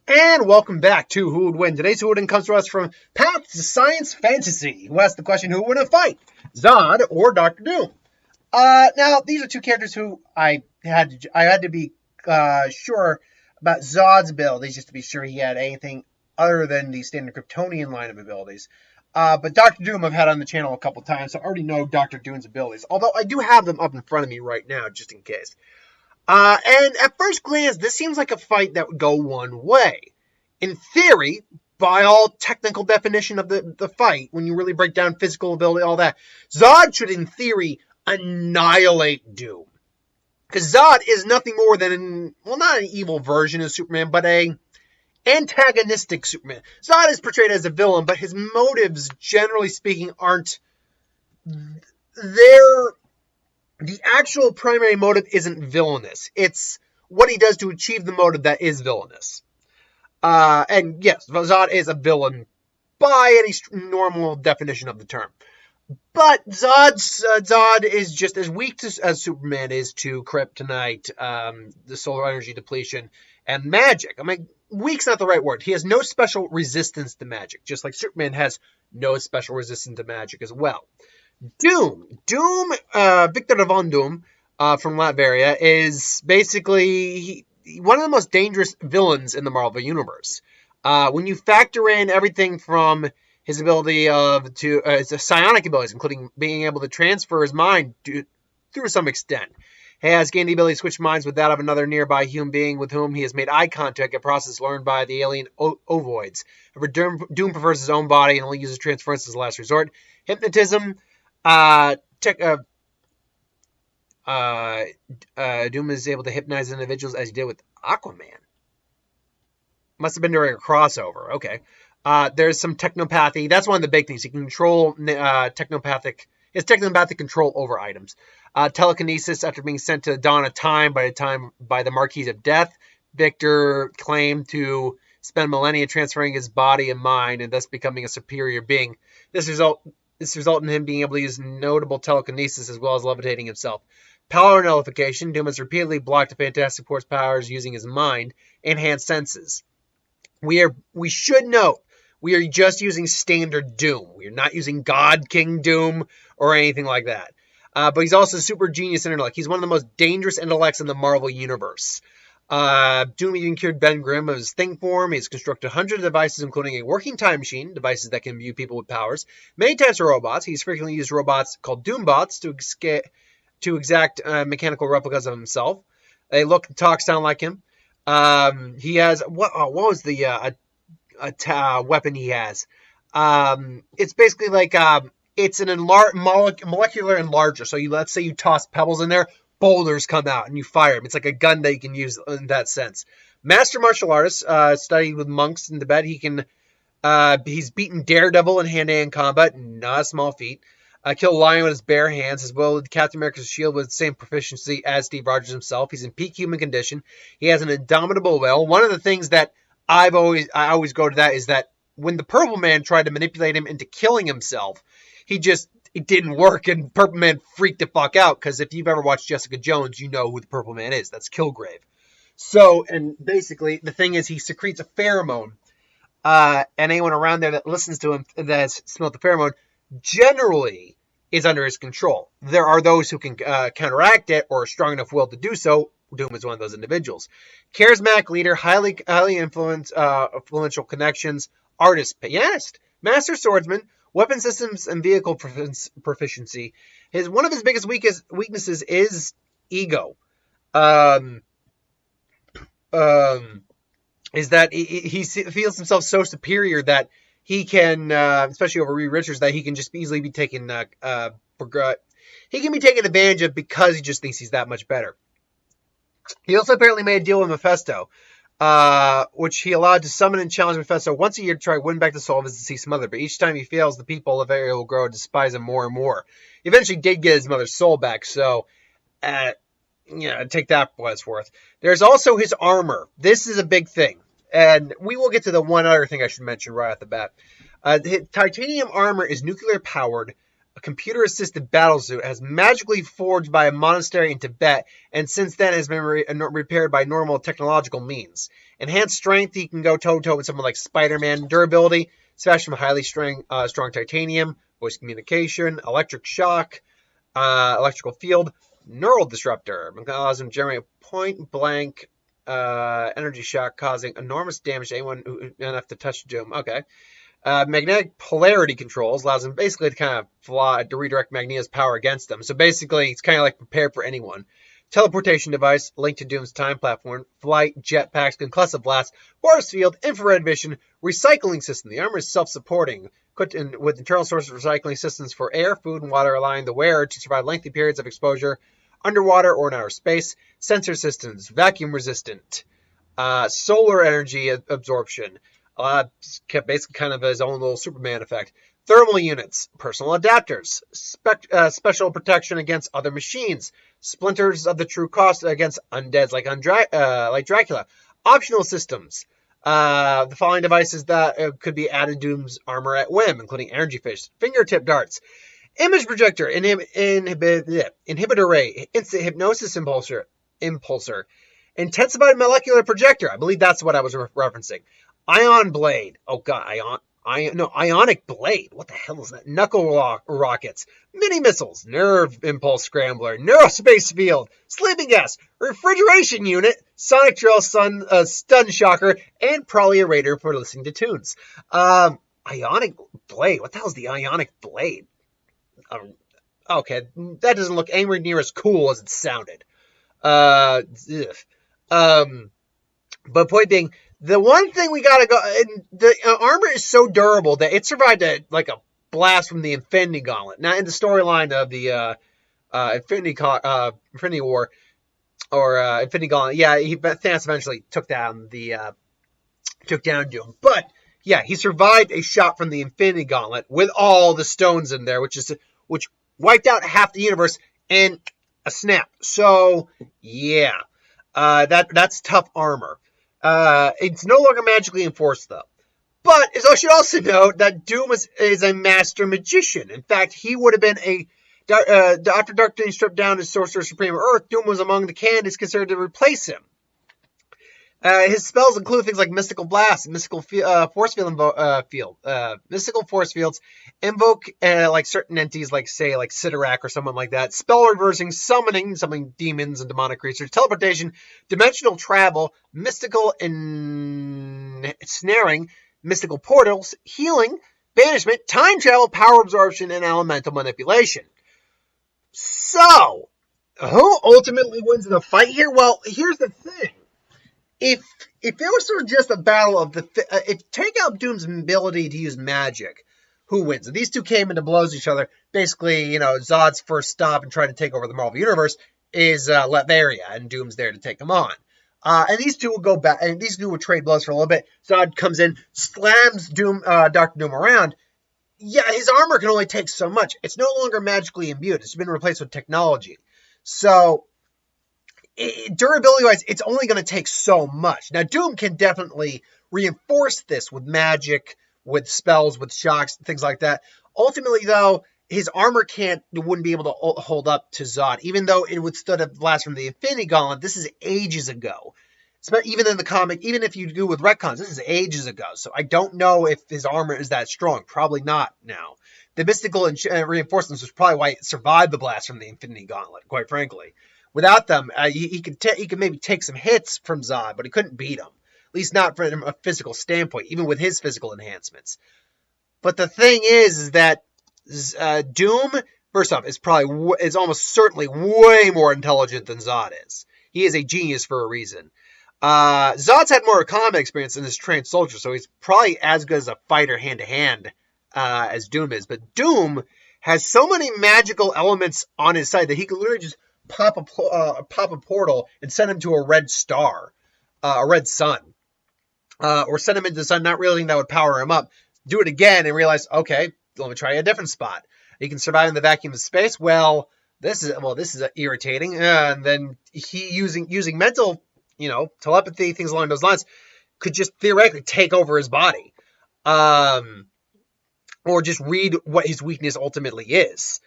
And welcome back to Who Would Win. Today's Who Would Win comes to us from Path to Science Fantasy, who asked the question, who would win a fight, Zod or Doctor Doom? Now, these are two characters who I had to be sure about Zod's abilities, just to be sure he had anything other than the standard Kryptonian line of abilities. But Doctor Doom I've had on the channel a couple times, so I already know Doctor Doom's abilities, although I do have them up in front of me right now, just in case. And at first glance, this seems like a fight that would go one way. In theory, by all technical definition of the fight, when you really break down physical ability, all that, Zod should, in theory, annihilate Doom. Because Zod is nothing more than, not an evil version of Superman, but a antagonistic Superman. Zod is portrayed as a villain, but his motives, generally speaking, aren't there. The actual primary motive isn't villainous. It's what he does to achieve the motive that is villainous. And yes, Zod is a villain by any normal definition of the term. But Zod is just as weak as Superman is to kryptonite, the solar energy depletion, and magic. I mean, weak's not the right word. He has no special resistance to magic, just like Superman has no special resistance to magic as well. Doom, Victor Von Doom from Latveria is basically one of the most dangerous villains in the Marvel Universe. When you factor in everything from his ability his psionic abilities, including being able to transfer his mind through some extent. He has gained the ability to switch minds with that of another nearby human being with whom he has made eye contact, a process learned by the alien ovoids. However, Doom prefers his own body and only uses transference as a last resort. Hypnotism. Doom is able to hypnotize individuals as he did with Aquaman. Must have been during a crossover. Okay. There's some technopathy. That's one of the big things. He can control technopathic control over items. Telekinesis after being sent to the dawn of time by the Marquis of Death. Victor claimed to spend millennia transferring his body and mind and thus becoming a superior being. This resulted in him being able to use notable telekinesis as well as levitating himself. Power nullification. Doom has repeatedly blocked the Fantastic Four's powers using his mind, enhanced senses. We should note, we are just using standard Doom. We are not using God King Doom or anything like that. But he's also super genius in intellect. He's one of the most dangerous intellects in the Marvel Universe. Doom even cured Ben Grimm of his Think form. He's constructed hundreds of devices, including a working time machine, devices that can view people with powers, many types of robots. He's frequently used robots called Doombots to exact mechanical replicas of himself. They look and talk, sound like him. He has, what was the weapon he has? It's basically like, it's an molecular enlarger. So let's say you toss pebbles in there, boulders come out and you fire them. It's like a gun that you can use in that sense. Master martial artist, studied with monks in Tibet. He's beaten Daredevil in hand-to-hand combat, not a small feat. Killed a lion with his bare hands, as well as Captain America's shield with the same proficiency as Steve Rogers himself. He's in peak human condition. He has an indomitable will. One of the things that I always go to that is that when the Purple Man tried to manipulate him into killing himself, it didn't work, and Purple Man freaked the fuck out, because if you've ever watched Jessica Jones, you know who the Purple Man is. That's Kilgrave. So, and basically, the thing is, he secretes a pheromone, and anyone around there that listens to him that has smelled the pheromone generally is under his control. There are those who can counteract it or are strong enough will to do so. Doom is one of those individuals. Charismatic leader, highly influential connections, artist, pianist, master swordsman, weapon systems and vehicle proficiency. One of his biggest weaknesses is ego. Is that he feels himself so superior that he can, especially over Reed Richards, that he can just easily be taken he can be taken advantage of because he just thinks he's that much better. He also apparently made a deal with Mephisto, which he allowed to summon and challenge Mephisto once a year to try to win back the soul of his deceased mother. But each time he fails, the people of the area will grow to despise him more and more. He eventually did get his mother's soul back, so take that for what it's worth. There's also his armor. This is a big thing, and we will get to the one other thing I should mention right off the bat. Titanium armor is nuclear powered, computer-assisted battlesuit has magically forged by a monastery in Tibet, and since then has been repaired by normal technological means. Enhanced strength, he can go toe-to-toe with someone like Spider-Man. Durability, it's fashioned from highly strong titanium, voice communication, electric shock, electrical field, neural disruptor. It allows him to generate point-blank energy shock, causing enormous damage to anyone who enough to touch Doom. Okay. Magnetic polarity controls allows him basically to kind of to redirect Magneto's power against them. So basically, it's kind of like prepared for anyone. Teleportation device linked to Doom's time platform, flight, jetpacks, concussive blast, force field, infrared vision, recycling system. The armor is self-supporting, equipped with internal source recycling systems for air, food, and water, allowing the wearer to survive lengthy periods of exposure underwater or in outer space. Sensor systems, vacuum resistant, solar energy absorption. Basically kind of his own little Superman effect. Thermal units, personal adapters, special protection against other machines, splinters of the true cost against undeads like Dracula. Optional systems. The following devices that could be added to Doom's armor at whim, including energy fish, fingertip darts, image projector, inhibitor ray, instant hypnosis impulsor, intensified molecular projector. I believe that's what I was referencing. Ion blade. Oh god, ionic blade. What the hell is that? Knuckle rockets, mini missiles, nerve impulse scrambler, neurospace field, sleeping gas, refrigeration unit, sonic drill, stun shocker, and probably a radar for listening to tunes. Ionic blade. What the hell is the ionic blade? Okay, that doesn't look anywhere near as cool as it sounded. But point being, the one thing we gotta go, and the armor is so durable that it survived a blast from the Infinity Gauntlet. Now, in the storyline of the Infinity War or Infinity Gauntlet, yeah, Thanos eventually took down Doom. But yeah, he survived a shot from the Infinity Gauntlet with all the stones in there, which wiped out half the universe in a snap. So yeah, that's tough armor. It's no longer magically enforced, though. But I should also note that Doom is a master magician. In fact, he would have been after Dark Doom stripped down his Sorcerer Supreme of Earth, Doom was among the candidates considered to replace him. His spells include things like Mystical Blast, Mystical Force Field, Mystical Force Fields, invoke like certain entities like Sidorak or someone like that, spell reversing, summoning demons and demonic creatures, teleportation, dimensional travel, mystical ensnaring, mystical portals, healing, banishment, time travel, power absorption, and elemental manipulation. So, who ultimately wins in the fight here? Well, here's the thing. If it was sort of just a battle of if take out Doom's ability to use magic, who wins? If these two came into blows each other, basically, Zod's first stop and trying to take over the Marvel Universe is Latveria, and Doom's there to take him on. And these two will go back, and these two will trade blows for a little bit. Zod comes in, slams Dr. Doom around. Yeah, his armor can only take so much. It's no longer magically imbued. It's been replaced with technology. So, durability-wise, it's only going to take so much. Now, Doom can definitely reinforce this with magic, with spells, with shocks, things like that. Ultimately, though, his armor wouldn't be able to hold up to Zod, even though it withstood a blast from the Infinity Gauntlet. This is ages ago. Even in the comic, even if you do with retcons, this is ages ago. So I don't know if his armor is that strong. Probably not now. The mystical reinforcements was probably why it survived the blast from the Infinity Gauntlet, quite frankly. Without them, he could maybe take some hits from Zod, but he couldn't beat him. At least not from a physical standpoint, even with his physical enhancements. But the thing is that Doom, first off, is almost certainly way more intelligent than Zod is. He is a genius for a reason. Zod's had more combat experience than his trained soldier, so he's probably as good as a fighter hand-to-hand as Doom is. But Doom has so many magical elements on his side that he could literally just pop a portal and send him to a red star, a red sun, or send him into the sun, not realizing that would power him up. Do it again and realize, okay, let me try a different spot. He can survive in the vacuum of space. This is irritating. And then he using mental, telepathy, things along those lines, could just theoretically take over his body. or just read what his weakness ultimately is.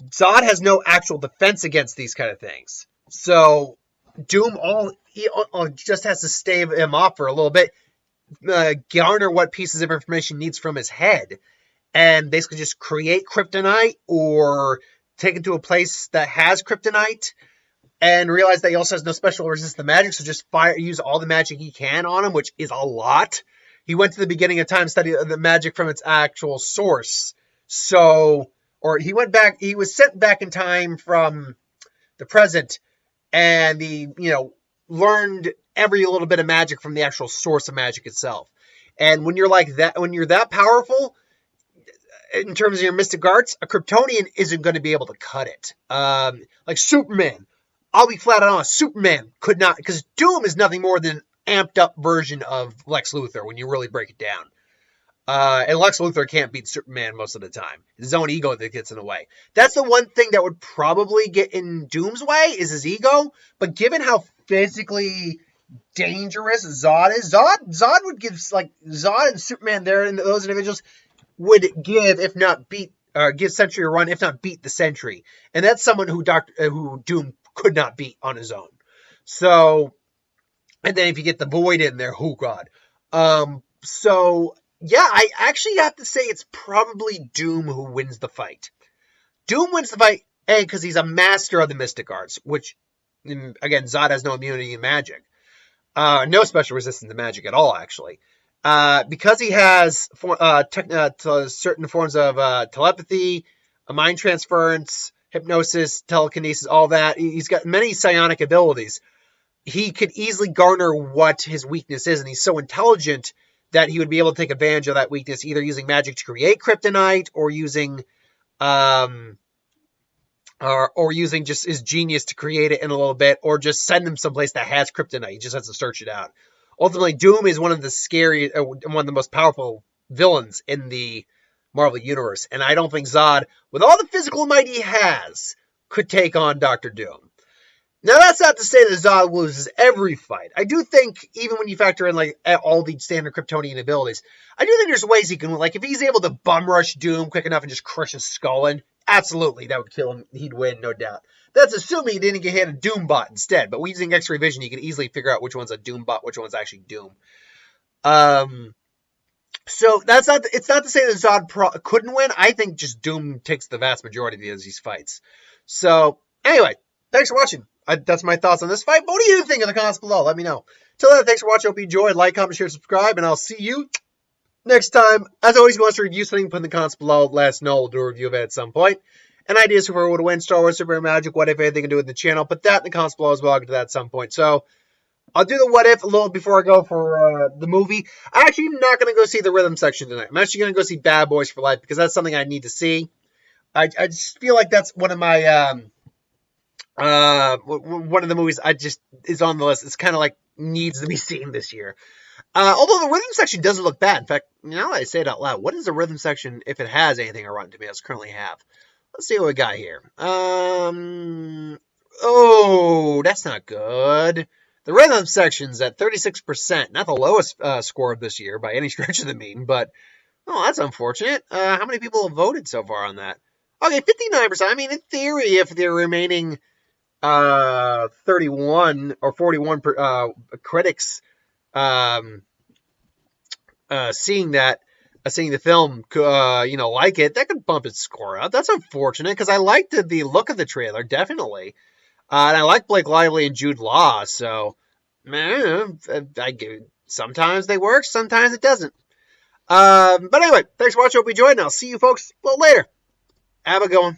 Zod has no actual defense against these kind of things. So Doom he just has to stave him off for a little bit, garner what pieces of information he needs from his head, and basically just create kryptonite or take him to a place that has kryptonite and realize that he also has no special resistance to magic, so just use all the magic he can on him, which is a lot. He went to the beginning of time, studied the magic from its actual source. So, or he was sent back in time from the present, and he, learned every little bit of magic from the actual source of magic itself. And when you're like that, when you're that powerful, in terms of your mystic arts, a Kryptonian isn't going to be able to cut it. Like Superman. I'll be flat out honest, Superman could not, because Doom is nothing more than an amped up version of Lex Luthor when you really break it down. And Lex Luthor can't beat Superman most of the time. It's his own ego that gets in the way. That's the one thing that would probably get in Doom's way, is his ego. But given how physically dangerous Zod is, Zod would give, Zod and Superman there, and those individuals would give, if not beat, give Sentry a run, if not beat the Sentry. And that's someone who Doom could not beat on his own. So, and then if you get the Void in there, oh god. So, yeah, I actually have to say it's probably Doom who wins the fight. Doom wins the fight, A, because he's a master of the mystic arts, which, again, Zod has no immunity in magic. No special resistance to magic at all, actually. Because he has certain forms of telepathy, mind transference, hypnosis, telekinesis, all that. He's got many psionic abilities. He could easily garner what his weakness is, and he's so intelligent that he would be able to take advantage of that weakness, either using magic to create kryptonite, or using just his genius to create it in a little bit, or just send him someplace that has kryptonite. He just has to search it out. Ultimately, Doom is one of the most powerful villains in the Marvel Universe, and I don't think Zod, with all the physical might he has, could take on Dr. Doom. Now, that's not to say that Zod loses every fight. I do think, even when you factor in all the standard Kryptonian abilities, I do think there's ways he can, if he's able to bum rush Doom quick enough and just crush his skull in, absolutely, that would kill him. He'd win, no doubt. That's assuming he didn't get hit a Doom bot instead, but using X-ray vision, you can easily figure out which one's a Doom bot, which one's actually Doom. So it's not to say that Zod couldn't win. I think just Doom takes the vast majority of these fights. So, anyway, thanks for watching. That's my thoughts on this fight. What do you think in the comments below? Let me know. Till then, thanks for watching. Hope you enjoyed. Like, comment, share, subscribe, and I'll see you next time. As always, if you want to review something, put in the comments below. Let us know. We'll do a review of it at some point. And ideas for who would win, Star Wars, Super Magic, what if, anything to do with the channel. Put that in the comments below as well. I'll get to that at some point. So, I'll do the what if a little before I go for the movie. I'm actually not going to go see the rhythm section tonight. I'm actually going to go see Bad Boys for Life because that's something I need to see. I just feel like that's one of my one of the movies is on the list. It's kind of needs to be seen this year. Although the rhythm section doesn't look bad. In fact, now that I say it out loud, what is the rhythm section, if it has anything on Rotten Tomatoes, currently have? Let's see what we got here. Oh, that's not good. The rhythm section's at 36%. Not the lowest score of this year by any stretch of the mean, but, oh, that's unfortunate. How many people have voted so far on that? Okay, 59%. I mean, in theory, if the remaining 31 or 41 critics seeing the film, like it, that could bump its score up. That's unfortunate because I liked the look of the trailer, definitely. And I like Blake Lively and Jude Law, so sometimes they work, sometimes it doesn't. But anyway, thanks for watching. Hope you enjoyed, and I'll see you folks a little later. Have a good one.